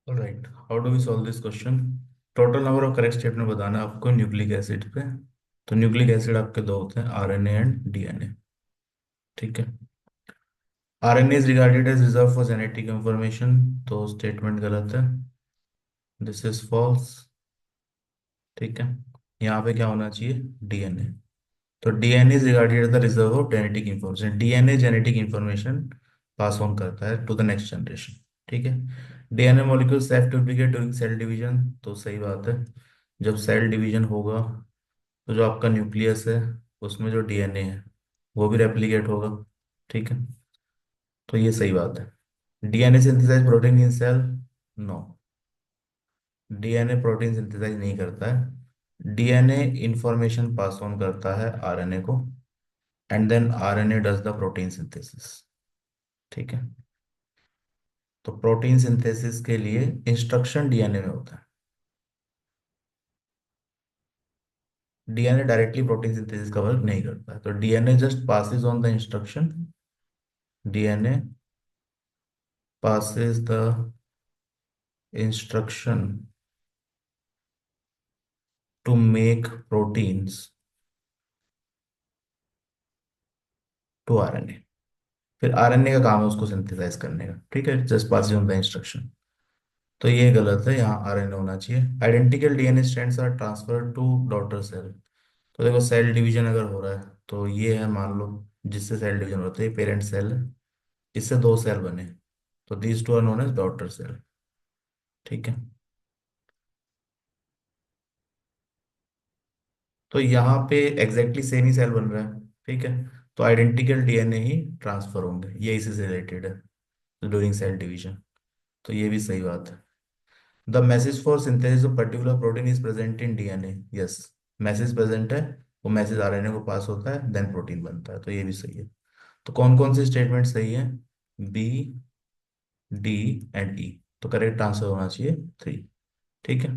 Right, how do we solve this question? Total number of correct statement बताना है आपको nucleic acid पे। तो न्यूक्लिक एसिड आपके दो होते हैं, आरएनए एंड डीएनए। ठीक है। RNA is regarded as reserve for genetic information, तो स्टेटमेंट गलत है। This is false. ठीक है। यहाँ पे क्या होना चाहिए? डीएनए। तो DNA is regarded as the reserve of genetic information. DNA genetic information pass on करता है टू द नेक्स्ट जनरेशन। ठीक है। DNA molecule self duplicate during cell division, तो सही बात है। जब सेल डिवीजन होगा तो जो आपका न्यूक्लियस है उसमें जो डीएनए है वो भी रेप्लिकेट होगा। ठीक है। तो ये सही बात है। DNA synthesise protein in cell? No, DNA protein synthesise नहीं करता है। डीएनए इंफॉर्मेशन पास ऑन करता है आरएनए को, and then RNA does the protein synthesis. ठीक है। तो प्रोटीन सिंथेसिस के लिए इंस्ट्रक्शन डीएनए में होता है। डीएनए डायरेक्टली प्रोटीन सिंथेसिस का वर्क नहीं करता है, तो DNA just passes on the instruction. DNA passes the instruction to make proteins to RNA. फिर आरएनए का काम है उसको सिंथेसाइज करने का। ठीक है, just passing on the instruction. तो ये गलत है, यहाँ आरएनए होना चाहिए। Identical DNA strands are transfer to daughter cell. तो देखो, सेल डिवीजन अगर हो रहा है तो ये है, मान लो जिससे सेल डिवीजन होता है, ये पेरेंट सेल है, इससे दो सेल बने, तो these two are known as daughter cell. ठीक है। तो यहाँ पे एग्जैक्टली सेम ही सेल बन रहा है। ठीक है। तो आइडेंटिकल डीएनए ही ट्रांसफर होंगे, ये इसी से रिलेटेड है ड्यूरिंग सेल डिवीजन। तो ये भी सही बात है। The message for synthesis of particular protein is present in DNA. Yes, message present है, वो मैसेज आरएनए को पास होता है, देन प्रोटीन बनता है। तो ये भी सही है। तो कौन कौन से स्टेटमेंट सही है? बी, डी एंड ई। तो करेक्ट आंसर होना चाहिए 3। ठीक है।